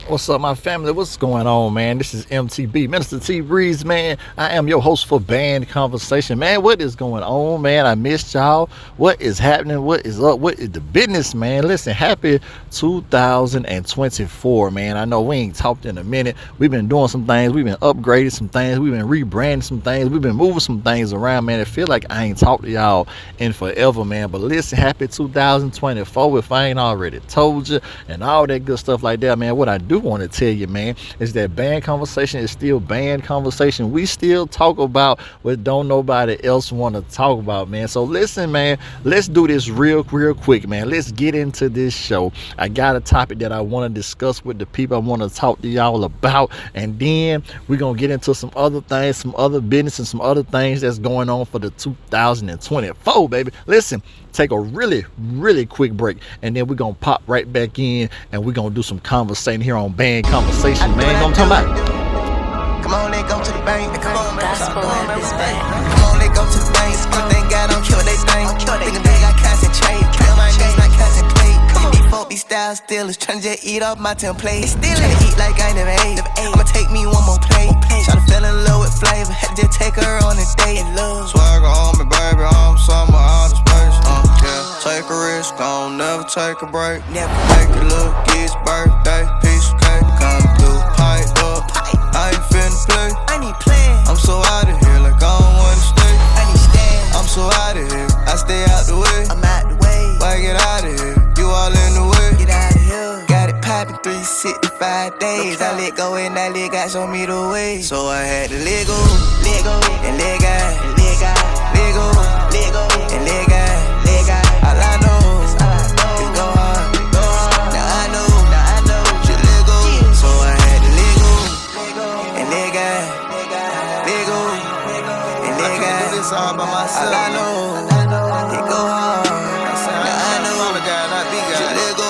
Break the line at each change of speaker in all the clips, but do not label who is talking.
What's up, my family? What's going on, man? This is MTB Minister T Breeze, man. I am your host for Band Conversation, man. What is going on, man? I missed y'all. What is happening? What is up? What is the business, man? Listen, happy 2024, man. I know we ain't talked in a minute. We've been doing some things. We've been upgrading some things. We've been rebranding some things. We've been moving some things around, man. I feel like I ain't talked to y'all in forever, man. But listen, happy 2024 if I ain't already told you and all that good stuff like that, man. What I do want to tell you, man, is that band conversation is still band conversation. We still talk about what don't nobody else want to talk about, man. So listen, man, let's do this real quick, man. Let's get into this show. I got a topic that I want to discuss with the people. I want to talk to y'all about, and then we're gonna get into some other things, some other business, and some other things that's going on for the 2024, baby. Listen, take a really quick break, and then we're gonna pop right back in, and we're gonna do some conversating here on Band Conversation, man. You know what I'm talking about?
Come on, let's go to the bank. Come on, man.
Gospel at this bank.
Come on, let's go to the bank. Thank God I don't care what they think. Thinking they got concentrate. Kill my niggas not contemplate. These folk, these style stealers tryna just eat off my template. Tryna eat like I never ate. I'ma take me one more plate. Tryna fell in love with flavor. Had to just take her on a date.
Swagger on me, baby, I'm somewhere out of space. Yeah, take a risk, don't never take a break.
Never.
Make it look, it's birthday, piece of cake, come through, pipe up. I ain't finna play.
I need plans.
I'm so out of here, like I don't wanna stay.
I need stand.
I'm so out of here, I stay out the way.
I'm out the way.
Why get out of here? You all in the way.
Get out of here. Got it poppin' 365 days. I let go and I let God show me the way.
So I had to let go,
And let God.
let go,
And let God.
all I know is go hard. Now I know, just let go. So I had to let go,
And let God.
let go.
And let
I can't do
God.
this all by myself.
All I know. It go hard. Now I know.
I'm a guy, not the guy. Just let go.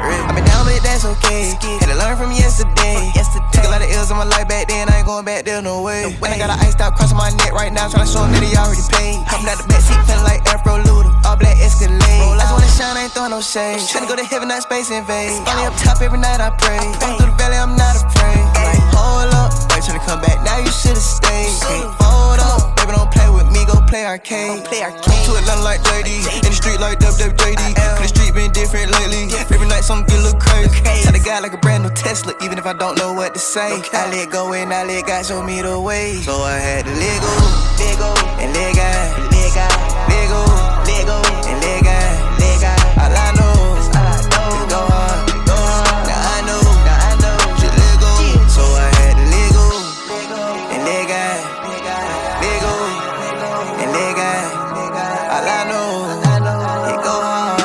I've been down, but that's okay. Had to learn from yesterday. Took a lot of L's in my life back then. I ain't going back there, no way. When I got an ice out crossing my neck right now, tryna show them that he already paid. Hopping out the backseat, feeling like Afro Luda. All black Escalade. I just wanna shine, I ain't throwing no shade. Tryna go to heaven, not space invade. Only up top every night I pray. Going through the valley, I'm not afraid. I'm like, hold up, wait, tryna come back. Now you should've stayed. Can't fold up, baby, don't play with me, go play arcade.
Come to Atlanta like JD, in the street like WWJD. Cause the street been different lately. Every night something get a little crazy.
Tell the guy like a brand new Tesla, even if I don't know what to say. I let go and I let God show me the way.
So I had to let go,
And let God. Let go. And let God. All I know is go hard. Now I know.
just let go.
So I had to let go. And let God. Let go. And let God. All I know, it go hard.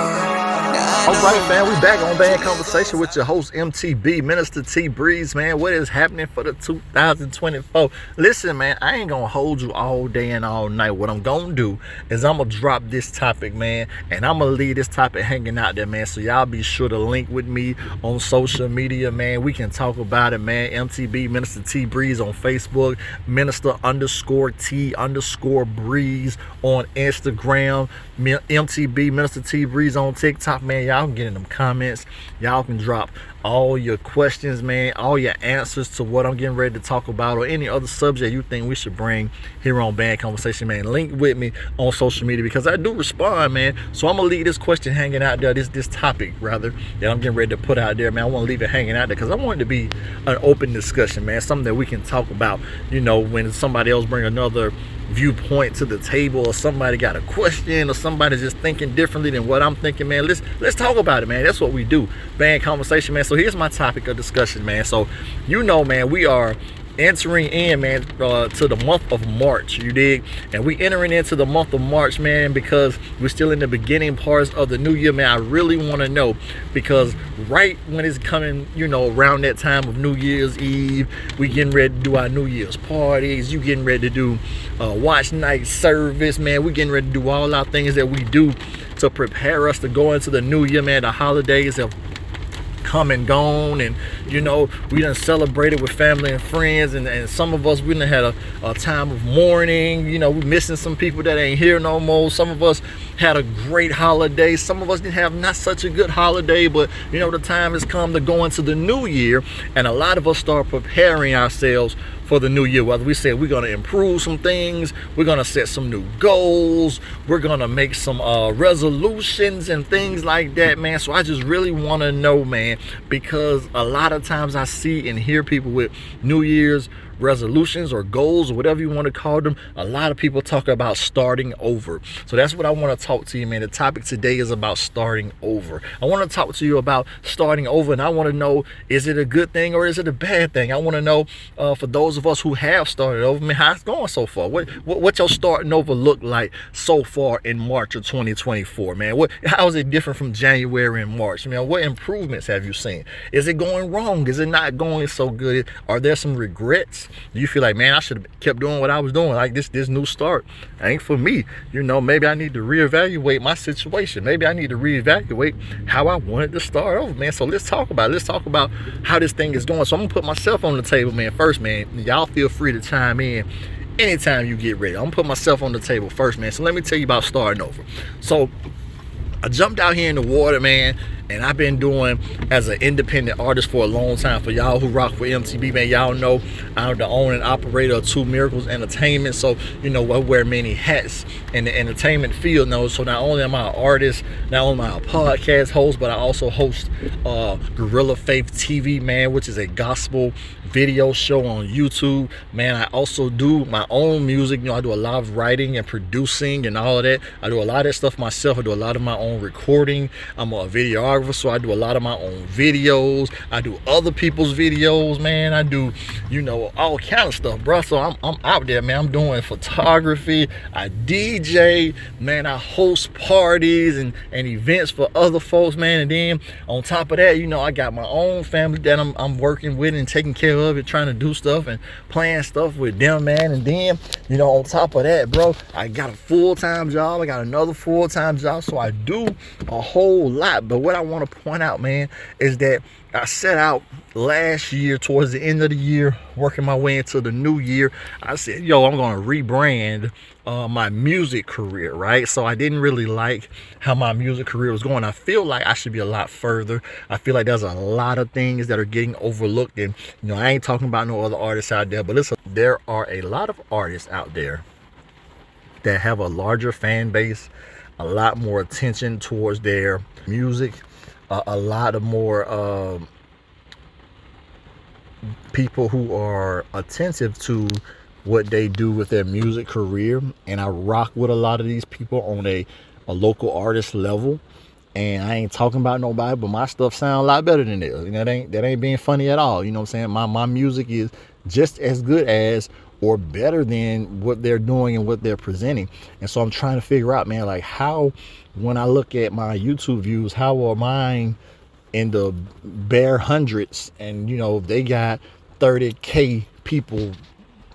Now I know.
All right, man, we back on Band Conversation with your host, MTB Minister T Breeze, man. What is happening for the 2024? Listen, man, I ain't gonna hold you all day and all night. What I'm gonna do is I'm gonna drop this topic, man, and I'm gonna leave this topic hanging out there, man. So y'all be sure to link with me on social media, man. We can talk about it, man. MTB Minister T Breeze on Facebook, Minister_T_Breeze on Instagram, MTB Minister T Breeze on TikTok, man. Y'all can get in them comments. Y'all can drop all your questions, man, all your answers to what I'm getting ready to talk about, or any other subject you think we should bring here on Band Conversation, man. Link with me on social media, because I do respond, man. So I'm gonna leave this question hanging out there, this topic rather, that I'm getting ready to put out there, man. I want to leave it hanging out there because I want it to be an open discussion, man, something that we can talk about, you know, when somebody else bring another viewpoint to the table, or somebody got a question, or somebody's just thinking differently than what I'm thinking, man. Let's talk about it, man. That's what we do, Band Conversation, man. So here's my topic of discussion, man. So you know, man, we are entering in, man, to the month of March, you dig? And we entering into the month of March, man, because we're still in the beginning parts of the new year, man. I really want to know, because right when it's coming, you know, around that time of New Year's Eve, we getting ready to do our New Year's parties. You getting ready to do watch night service, man. We getting ready to do all our things that we do to prepare us to go into the new year, man. The holidays have come and gone, and you know, we done celebrated with family and friends, and some of us, we done had a time of mourning. You know, we missing some people that ain't here no more. Some of us had a great holiday. Some of us didn't have not such a good holiday, but you know, the time has come to go into the new year, and a lot of us start preparing ourselves for the new year. Whether we say we're going to improve some things, we're going to set some new goals, we're going to make some resolutions and things like that, man. So I just really want to know, man, because a lot of times I see and hear people with New Year's resolutions or goals or whatever you want to call them. A lot of people talk about starting over. So that's what I want to talk to you, man. The topic today is about starting over. I want to talk to you about starting over, and I want to know, is it a good thing or is it a bad thing? I want to know, for those of us who have started over, man, how it's going so far. What your starting over look like so far in March of 2024, man? How is it different from January and March, man? What improvements have you seen? Is it going wrong? Is it not going so good? Are there some regrets? You feel like, man, I should have kept doing what I was doing. Like this new start ain't for me. You know, maybe I need to reevaluate my situation. Maybe I need to reevaluate how I wanted to start over, man. So let's talk about it. Let's talk about how this thing is going. So I'm gonna put myself on the table, man, first, man. Y'all feel free to chime in anytime you get ready. I'm gonna put myself on the table first, man. So let me tell you about starting over. So I jumped out here in the water, man, and I've been doing as an independent artist for a long time. For y'all who rock with MTB, man, y'all know I'm the owner and operator of Two Miracles Entertainment. So, you know, I wear many hats in the entertainment field now. So not only am I an artist, not only am I a podcast host, but I also host Guerrilla Faith TV, man, which is a gospel video show on YouTube, man. I also do my own music. You know, I do a lot of writing and producing and all of that. I do a lot of that stuff myself. I do a lot of my own recording. I'm a videographer, so I do a lot of my own videos. I do other people's videos, man. I do, you know, all kind of stuff, bro. So I'm out there, man. I'm doing photography. I DJ, man. I host parties and events for other folks, man. And then on top of that, you know, I got my own family that I'm working with and taking care of it, trying to do stuff and playing stuff with them, man. And then, you know, on top of that, bro, I got a full-time job. I got another full-time job. So I do a whole lot. But what I want to point out, man, is that I set out last year towards the end of the year, working my way into the new year. I said, yo, I'm going to rebrand my music career, right? So I didn't really like how my music career was going. I feel like I should be a lot further. I feel like there's a lot of things that are getting overlooked. And, you know, I ain't talking about no other artists out there, but listen, there are a lot of artists out there that have a larger fan base, a lot more attention towards their music, a lot of more people who are attentive to what they do with their music career. And I rock with a lot of these people on a local artist level. And I ain't talking about nobody, but my stuff sound a lot better than theirs. You know, that ain't being funny at all. You know what I'm saying? My music is just as good as or better than what they're doing and what they're presenting. And so I'm trying to figure out, man, like how, when I look at my YouTube views, how are mine in the bare hundreds? And, you know, they got 30K people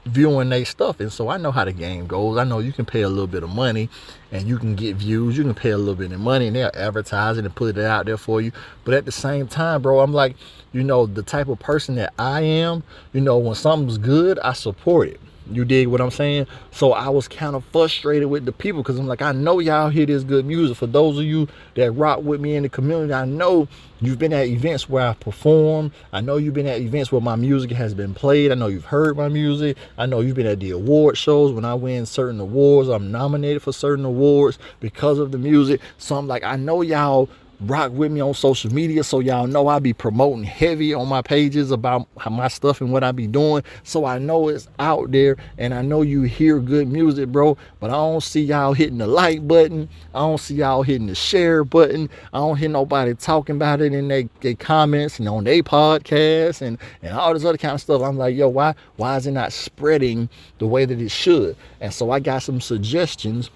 viewing their stuff. And so I know how the game goes. I know you can pay a little bit of money and you can get views. You can pay a little bit of money and they'll advertise it and put it out there for you. But at the same time, bro, I'm like, you know, the type of person that I am, you know, when something's good, I support it. You dig what I'm saying? So I was kind of frustrated with the people because I'm like, I know y'all hear this good music. For those of you that rock with me in the community, I know you've been at events where I perform. I know you've been at events where my music has been played. I know you've heard my music. I know you've been at the award shows when I win certain awards. I'm nominated for certain awards because of the music. So I'm like, I know y'all rock with me on social media, so y'all know I be promoting heavy on my pages about my stuff and what I be doing. So I know it's out there, and I know you hear good music, bro, but I don't see y'all hitting the like button. I don't see y'all hitting the share button. I don't hear nobody talking about it in their comments and on their podcasts and all this other kind of stuff. I'm like, yo, why is it not spreading the way that it should? And so I got some suggestions.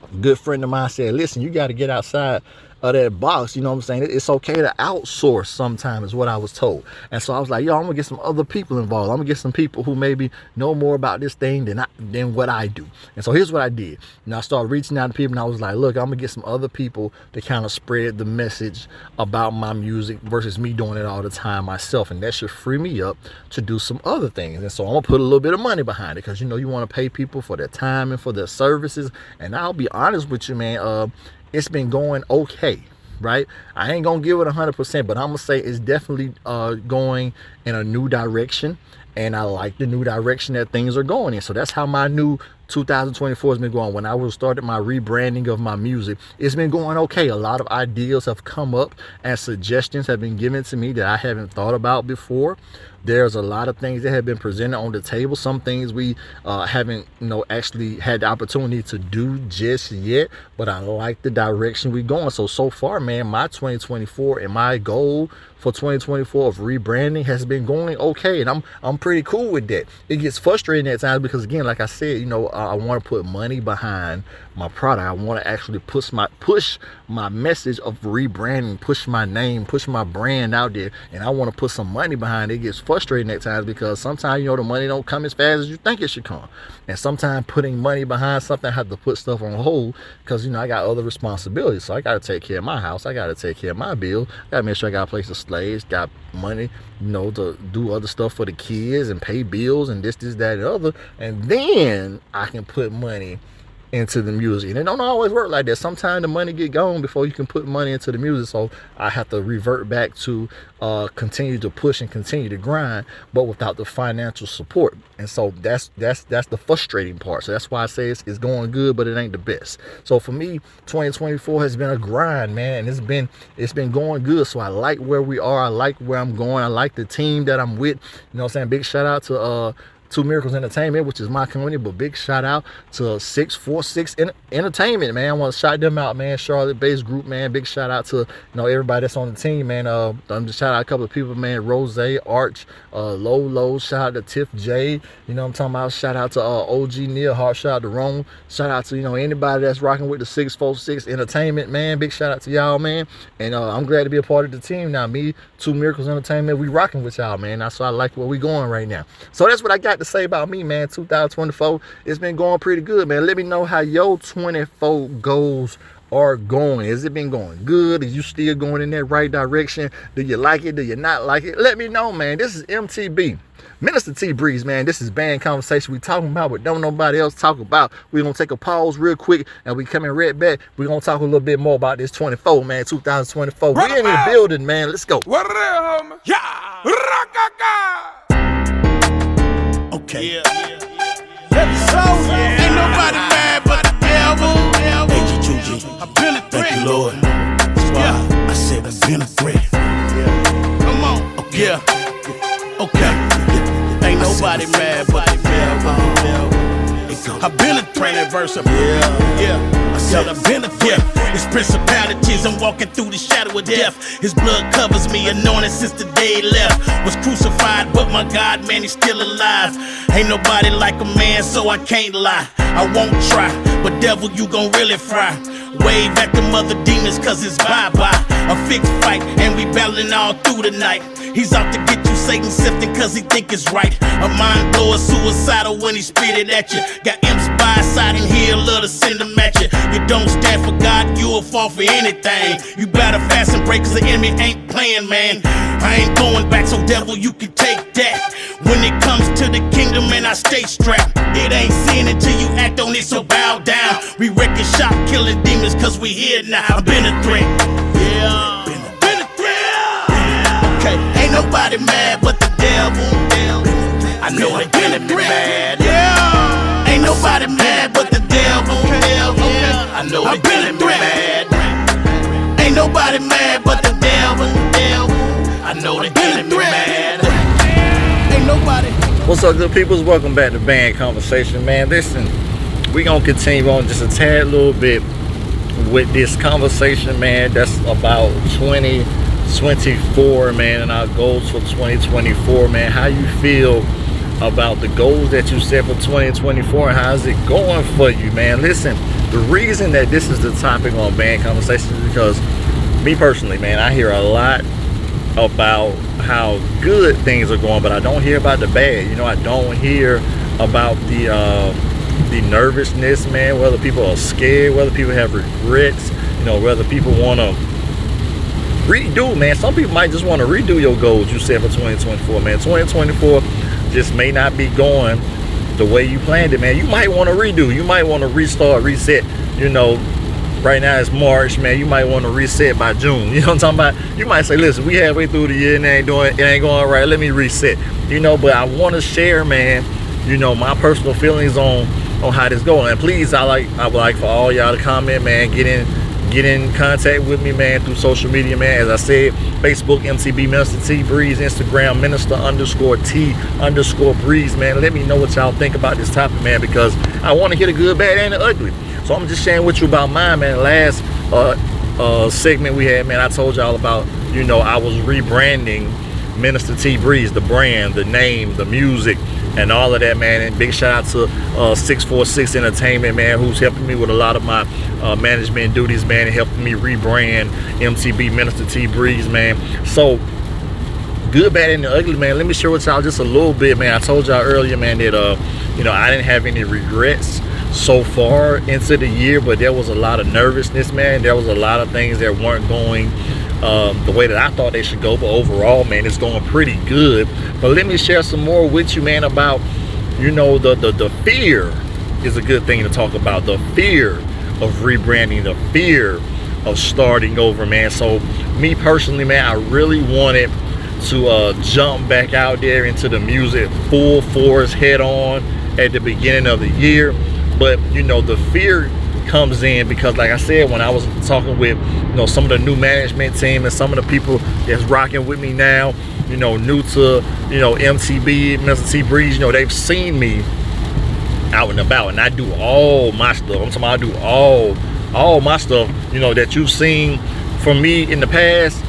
A good friend of mine said, listen, you got to get outside of that box. You know what I'm saying? It's okay to outsource sometimes, is what I was told. And so I was like, yo, I'm gonna get some other people involved. I'm gonna get some people who maybe know more about this thing than what I do. And so here's what I did. And I started reaching out to people, and I was like, look, I'm gonna get some other people to kind of spread the message about my music versus me doing it all the time myself. And that should free me up to do some other things. And so I'm gonna put a little bit of money behind it, because you know you want to pay people for their time and for their services. And I'll be honest with you, man, it's been going okay, right? I ain't gonna give it 100%, but I'm gonna say it's definitely going in a new direction, and I like the new direction that things are going in. So that's how my new 2024 has been going. When I started my rebranding of my music, it's been going okay. A lot of ideas have come up and suggestions have been given to me that I haven't thought about before. There's a lot of things that have been presented on the table. Some things we haven't, actually had the opportunity to do just yet, but I like the direction we're going. So far, man, my 2024 and my goal for 2024 of rebranding has been going okay, and I'm pretty cool with that. It gets frustrating at times because, again, like I said, I want to put money behind my product. I want to actually push my message of rebranding, push my name, push my brand out there, and I want to put some money behind it. It gets frustrating at times because sometimes the money don't come as fast as you think it should come, and sometimes putting money behind something, I have to put stuff on hold because I got other responsibilities. So I got to take care of my house, I got to take care of my bills, I got to make sure I got a place to stay, got money to do other stuff for the kids and pay bills and this, that, and other, and then I can put money into the music. And it don't always work like that. Sometimes the money get gone before you can put money into the music, so I have to revert back to continue to push and continue to grind, but without the financial support. And so that's the frustrating part. So that's why I say it's going good, but it ain't the best. So for me, 2024 has been a grind, man, and it's been going good. So I like where we are, I like where I'm going, I like the team that I'm with. Big shout out to Two Miracles Entertainment, which is my company, but big shout out to 646 Entertainment, man. I want to shout them out, man. Charlotte-based group, man. Big shout out to everybody that's on the team, man. I'm just shout out a couple of people, man. Rose, Arch, Lolo. Shout out to Tiff J. I'm talking about. Shout out to OG Neil Hart. Shout out to Rome. Shout out to anybody that's rocking with the 646 Entertainment, man. Big shout out to y'all, man. And I'm glad to be a part of the team now. Me, Two Miracles Entertainment, we rocking with y'all, man. That's why I like where we going right now. So that's what I got to say about me, man. 2024, it's been going pretty good, man. Let me know how your 24 goals are going. Has it been going good? Is you still going in that right direction? Do you like it? Do you not like it? Let me know, man. This is MTB Minister T Breeze, man. This is band conversation we talking about, but don't nobody else talk about. We're gonna take a pause real quick, and we coming right back. We're gonna talk a little bit more about this 24, man. 2024. We in the building, man. Let's go.
What are they, homie? Yeah. Okay. Yeah. Ain't nobody mad but the devil. I've been a threat. Thank you, Lord. Yeah. I said I've been a threat. Come on. Okay. Yeah. Okay. Ain't nobody mad but the devil. I've been a threat adversity. Yeah. I said I've been a threat. It's principalities, I'm walking through the shadow of death. His blood covers me, anointed since the day he left. Was crucified, but my God, man, he's still alive. Ain't nobody like a man, so I can't lie. I won't try, but devil, you gon' really fry. Wave at them other demons, cause it's bye-bye. A fixed fight, and we battling all through the night. He's out to get you, Satan sifting, cause he think it's right. A mind blower, suicidal when he spit it at you. Got imps by his side and he'll love to send them at you. You don't stand for God, you'll fall for anything. You better fast and break, cause the enemy ain't playing, man. I ain't going back, so devil, you can take that. When it comes to the kingdom, man, I stay strapped. It ain't sin until you act on it, so bow down. We wrecking shop, killing demons, cause we here now. I've been a threat. Yeah. Been a threat. Okay. Ain't nobody mad but the devil. I know the enemy mad. Yeah. Ain't nobody mad but the devil. I know the enemy mad. Ain't nobody mad but the devil. I know the enemy mad. Ain't nobody.
What's up, good peoples? Welcome back to Band Conversation, man. Listen, we gonna continue on just a tad little bit with this conversation, man. That's about 2024, man, and our goals for 2024, man. How you feel about the goals that you set for 2024 and how's it going for you, man? Listen, the reason that this is the topic on Band Conversation is because me personally, man, I hear a lot about how good things are going, but I don't hear about the bad. You know, I don't hear about the nervousness, man, whether people are scared, whether people have regrets, you know, whether people want to redo, man. Some people might just want to redo your goals you set for 2024, man. 2024 just may not be going the way you planned it, man. You might want to redo, you might want to restart, reset. You know, right now it's March, man. You might want to reset by June. You know what I'm talking about? You might say, listen, we halfway through the year and it ain't going right. Let me reset. You know, but I want to share, man, you know, my personal feelings on how this going. And please, I would like for all y'all to comment, man. Get in contact with me, man, through social media, man. As I said, Facebook, MTB Minister T Breeze, Instagram, Minister_T_ Breeze, man. Let me know what y'all think about this topic, man, because I want to hear the good, bad, and the ugly. So I'm just sharing with you about mine, man. Last segment we had, man, I told y'all about, you know, I was rebranding Minister T Breeze, the brand, the name, the music, and all of that, man. And big shout out to 646 Entertainment, man, who's helping me with a lot of my management duties, man, and helping me rebrand MTB Minister T Breeze, man. So good, bad, and the ugly, man. Let me share with y'all just a little bit, man. I told y'all earlier, man, that you know, I didn't have any regrets so far into the year, but there was a lot of nervousness, man. There was a lot of things that weren't going the way that I thought they should go, but overall, man, it's going pretty good. But let me share some more with you, man, about, you know, the fear is a good thing to talk about. The fear of rebranding, the fear of starting over, man. So me personally, man, I really wanted to jump back out there into the music full force, head on at the beginning of the year. But, you know, the fear comes in because, like I said, when I was talking with, you know, some of the new management team and some of the people that's rocking with me now, you know, new to, you know, MTB, Minister T Breeze, you know, they've seen me out and about, and I do all my stuff. I'm talking about I do all my stuff, you know, that you've seen from me in the past,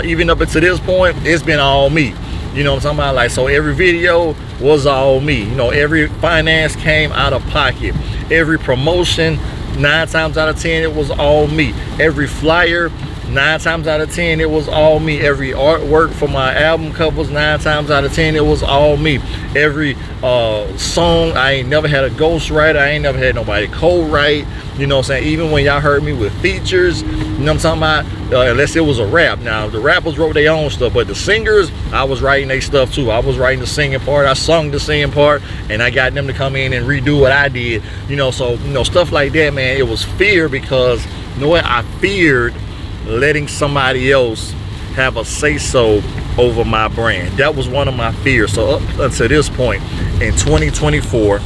even up until this point, it's been all me. You know what I'm talking about? Like, so every video was all me. You know, every finance came out of pocket. Every promotion, 9 times out of 10, it was all me. Every flyer, 9 times out of 10, it was all me. Every artwork for my album covers, 9 times out of 10, it was all me. Every song, I ain't never had a ghostwriter. I ain't never had nobody co-write. You know what I'm saying? Even when y'all heard me with features, you know what I'm talking about? Unless it was a rap. Now, the rappers wrote their own stuff, but the singers, I was writing their stuff too. I was writing the singing part. I sung the singing part, and I got them to come in and redo what I did. You know, so, you know, stuff like that, man. It was fear because, you know what? I feared letting somebody else have a say-so over my brand. That was one of my fears. So up until this point in 2024,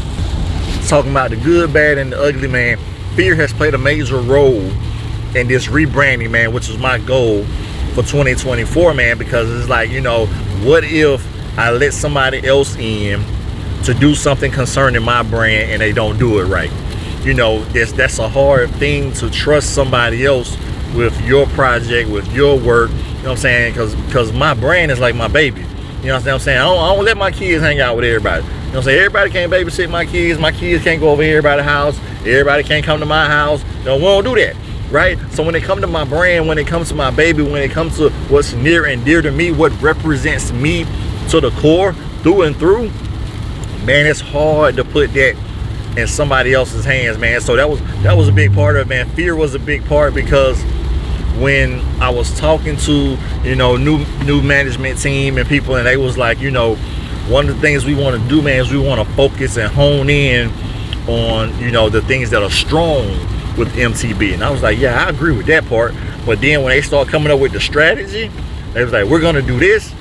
talking about the good, bad, and the ugly, man, fear has played a major role in this rebranding, man, which is my goal for 2024, man, because it's like, you know, what if I let somebody else in to do something concerning my brand and they don't do it right? You know, that's a hard thing to trust somebody else with your project, with your work, you know what I'm saying? Because my brand is like my baby. You know what I'm saying? I don't let my kids hang out with everybody. You know what I'm saying? Everybody can't babysit my kids. My kids can't go over to everybody's house. Everybody can't come to my house. You know, we don't do that, right? So when it comes to my brand, when it comes to my baby, when it comes to what's near and dear to me, what represents me to the core, through and through, man, it's hard to put that in somebody else's hands, man. So that was a big part of it, man. Fear was a big part because when I was talking to, you know, new management team and people, and they was like, you know, one of the things we want to do, man, is we want to focus and hone in on, you know, the things that are strong with MTB. And I was like, yeah, I agree with that part. But then when they start coming up with the strategy, they was like, we're gonna do this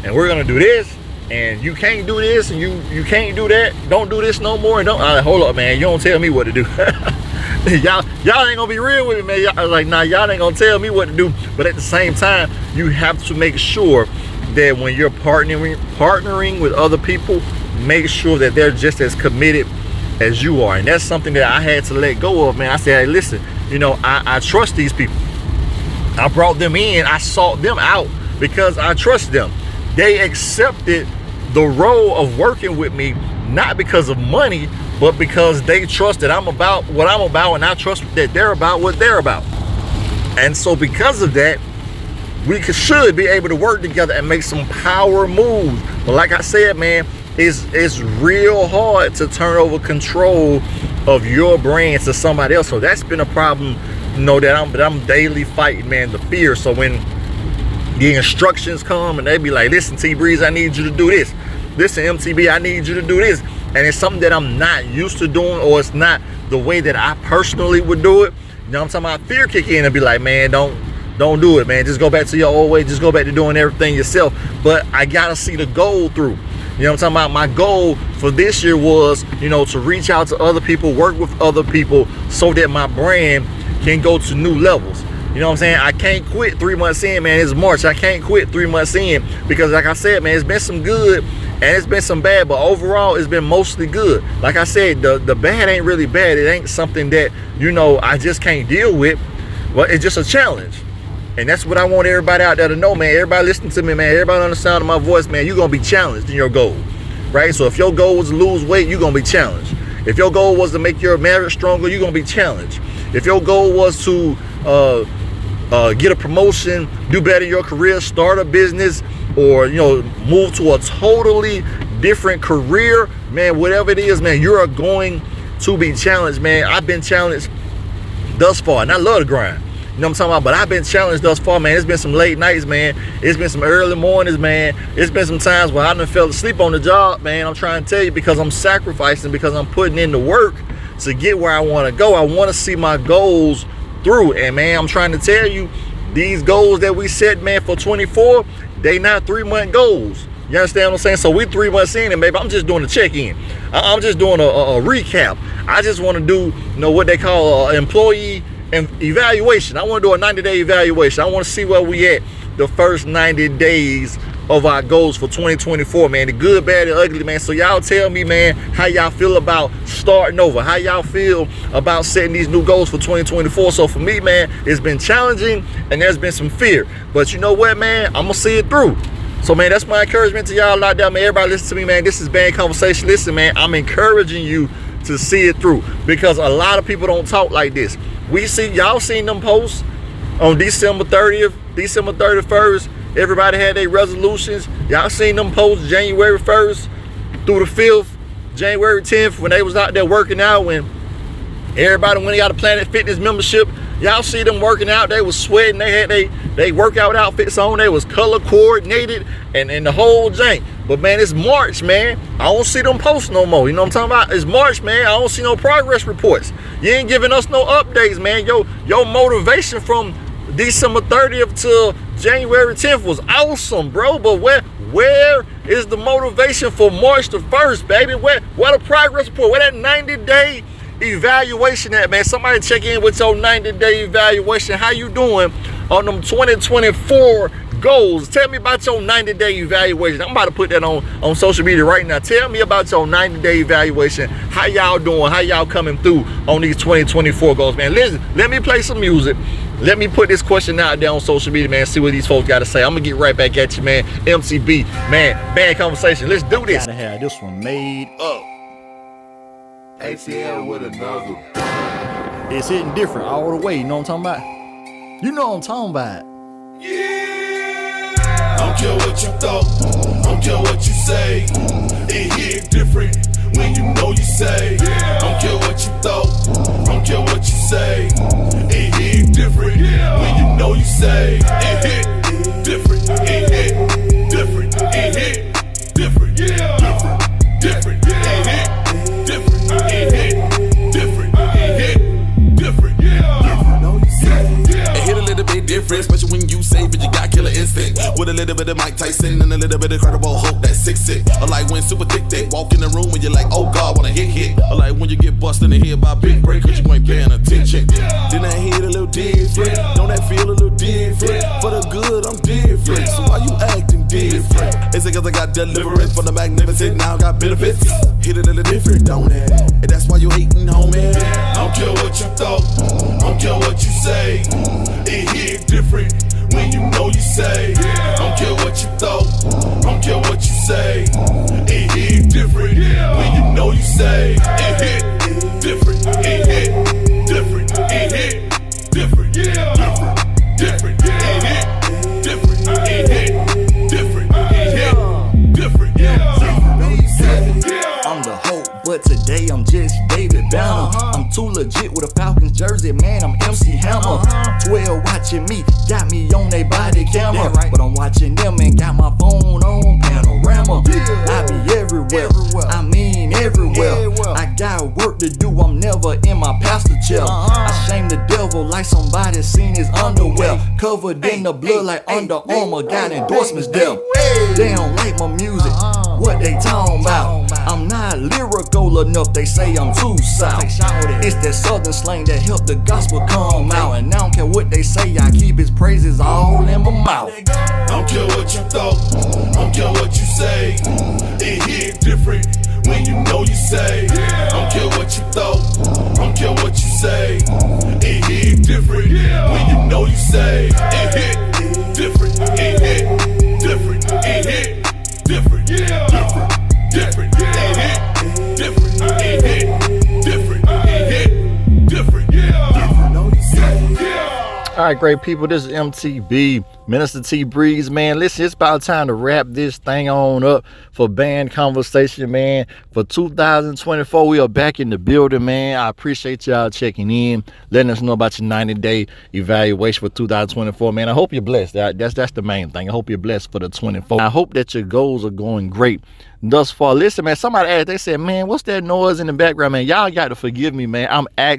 and we're gonna do this, and you can't do this and you can't do that. Don't do this no more. And don't. I like, hold up, man. You don't tell me what to do. y'all ain't gonna be real with me, man. Y'all, like, nah, y'all ain't gonna tell me what to do. But at the same time, you have to make sure that when you're partnering with other people, make sure that they're just as committed as you are. And that's something that I had to let go of, man. I said, hey, listen, you know, I trust these people. I brought them in. I sought them out because I trust them. They accepted the role of working with me, not because of money, but because they trust that I'm about what I'm about, and I trust that they're about what they're about. And so because of that, we should be able to work together and make some power moves. But like I said, man, it's real hard to turn over control of your brand to somebody else. So that's been a problem, that I'm daily fighting, man, the fear. So when the instructions come and they be like, listen, T Breeze, I need you to do this. Listen, MTB, I need you to do this. And it's something that I'm not used to doing, or it's not the way that I personally would do it. You know what I'm talking about? Fear kick in and be like, man, don't do it, man. Just go back to your old way. Just go back to doing everything yourself. But I gotta see the goal through. You know what I'm talking about? My goal for this year was, to reach out to other people, work with other people so that my brand can go to new levels. You know what I'm saying? I can't quit 3 months in, man. It's March. I can't quit 3 months in because, like I said, man, it's been some good and it's been some bad, but overall it's been mostly good. Like I said, the bad ain't really bad. It ain't something that, I just can't deal with. But it's just a challenge. And that's what I want everybody out there to know, man. Everybody listening to me, man. Everybody on the sound of my voice, man. You're going to be challenged in your goal, right? So if your goal was to lose weight, you're going to be challenged. If your goal was to make your marriage stronger, you're going to be challenged. If your goal was to get a promotion, do better in your career, start a business, or, move to a totally different career, man, whatever it is, man, you are going to be challenged, man. I've been challenged thus far, and I love the grind. You know what I'm talking about? But I've been challenged thus far, man. It's been some late nights, man. It's been some early mornings, man. It's been some times where I done fell asleep on the job, man. I'm trying to tell you, because I'm sacrificing, because I'm putting in the work to get where I want to go. I want to see my goals through. And, man, I'm trying to tell you, these goals that we set, man, for 24, they not 3-month goals. You understand what I'm saying? So we 3 months in, and maybe I'm just doing a check-in. I'm just doing a recap. I just want to do, what they call employee and evaluation. I want to do a 90-day evaluation. I want to see where we at the first 90 days of our goals for 2024, man. The good, bad, and ugly, man. So y'all tell me, man, how y'all feel about starting over? How y'all feel about setting these new goals for 2024? So for me, man, it's been challenging and there's been some fear. But you know what, man? I'm going to see it through. So, man, that's my encouragement to y'all out there, man. Everybody listen to me, man. This is Bad Conversation. Listen, man, I'm encouraging you to see it through, because a lot of people don't talk like this. Y'all seen them posts on December 30th, December 31st. Everybody had their resolutions. Y'all seen them posts January 1st through the 5th, January 10th, when they was out there working out, when everybody went and got a Planet Fitness membership. Y'all see them working out. They was sweating. They had they workout outfits on. They was color coordinated and the whole jank. But, man, it's March, man. I don't see them posts no more. You know what I'm talking about? It's March, man. I don't see no progress reports. You ain't giving us no updates, man. Your motivation from December 30th to January 10th was awesome, bro. But where is the motivation for March the 1st, baby? Where the progress report? Where that 90-day evaluation at, man? Somebody check in with your 90-day evaluation. How you doing on them 2024 goals? Tell me about your 90-day evaluation. I'm about to put that on social media right now. Tell me about your 90-day evaluation. How y'all doing? How y'all coming through on these 2024 goals, man? Listen, let me play some music. Let me put this question out there on social media, man. See what these folks got to say. I'm going to get right back at you, man. MTB, man. Bad Conversation. Let's do this. Gotta have this one made up.
ATL with another.
It's hitting different all the way. You know what I'm talking about? You know what I'm talking about.
Yeah. I don't care what you thought. I don't care what you say. It hit different when you know you say. I don't care what you thought. I don't care what you say. It hit different when you know you say. It hit different. It hit different. It hit different. Different. Different. It hit different. It hit different. It hit different. It hit a little bit different, especially when you say, but you got killer instinct. With a little bit of Mike Tyson and a little bit of Incredible Hulk, that's 6'6". Or like when super thick walk in the room and you're like, oh God, wanna hit. Or like when you get busted in the head by big break, cause you ain't paying attention. Then that hit a little different, don't that feel a little different? For the good, I'm different, so why you acting different? It's because I got deliverance from the magnificent, now I got benefits. Hit a little different, don't it? And that's why you hating, homie. I don't care what you thought, I don't care what you say. It hit different when you know you say. I don't care what you thought, I don't care what you say. It hit different when you know you say. It hit different, it hit different, it hit different, different.
Jersey, man, I'm MC Hammer. 12 watching me, got me on they body camera. But I'm watching them and got my phone on panorama. I be everywhere, I mean everywhere. I got work to do, I'm never in my pastor chair. I shame the devil like somebody seen his underwear. Covered in the blood like Under Armour, got endorsements there. They don't like my music, what they talking about? I'm not lyrical enough, they say I'm too south. It's that southern slang that helped the gospel come out. And I don't care what they say, I keep his praises all in my mouth.
I don't care what you thought, I don't care what you say. It hit different when you know you say. I don't care what you thought, I don't care what you say. It hit different when you know you say. It hit different, it hit different, it hit different, different, different. It hit different, it hit different, it hit different, different. Know you say.
All right, great people, this is MTB Minister T Breeze, man. Listen, it's about time to wrap this thing on up for Band Conversation, man. For 2024, we are back in the building, man. I appreciate y'all checking in, letting us know about your 90-day evaluation for 2024, man. I hope you're blessed. That's the main thing. I hope you're blessed for the 24. I hope that your goals are going great thus far. Listen, man, somebody asked, they said, man, what's that noise in the background, man? Y'all got to forgive me, man. I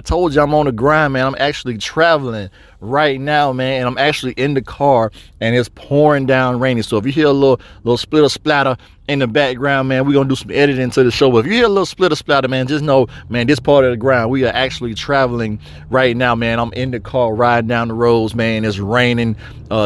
told you I'm on the grind, man. I'm actually traveling right now, man, and I'm actually in the car and it's pouring down raining. So if you hear a little splitter splatter in the background, man, we're gonna do some editing to the show. But if you hear a little splitter splatter, man, just know, man, this part of the ground, we are actually traveling right now, man. I'm in the car riding down the roads, man. It's raining,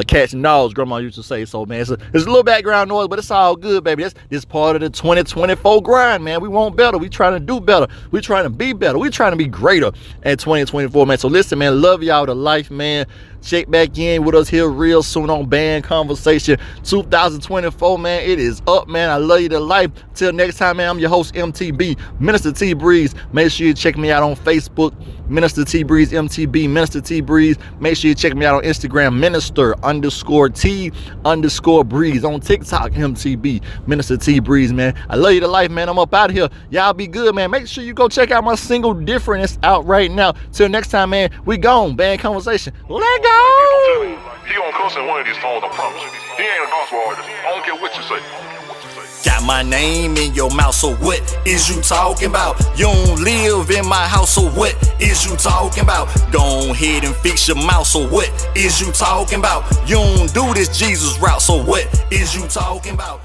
catching dogs, grandma used to say. So, man, it's a little background noise, but it's all good, baby. This part of the 2024 grind, man. We want better. We trying to do better. We trying to be better. We trying to be greater at 2024, man. So listen, man, love y'all to life, man. Check back in with us here real soon on Band Conversation 2024, man. It is up, man. I love you to life. Till next time, man, I'm your host, MTB Minister T Breeze. Make sure you check me out on Facebook, Minister T Breeze, MTB Minister T Breeze. Make sure you check me out on Instagram, Minister_T_Breeze. On TikTok, MTB Minister T Breeze, man. I love you to life, man. I'm up out of here. Y'all be good, man. Make sure you go check out my single Different. It's out right now. Till next time, man, we gone. Band Conversation. Let go.
He gonna cuss in one of these songs, I promise you. He ain't a gospel artist. I don't care what you say.
Got my name in your mouth, so what is you talking about? You don't live in my house, so what is you talking about? Go ahead and fix your mouth, so what is you talking about? You don't do this Jesus route, so what is you talking about?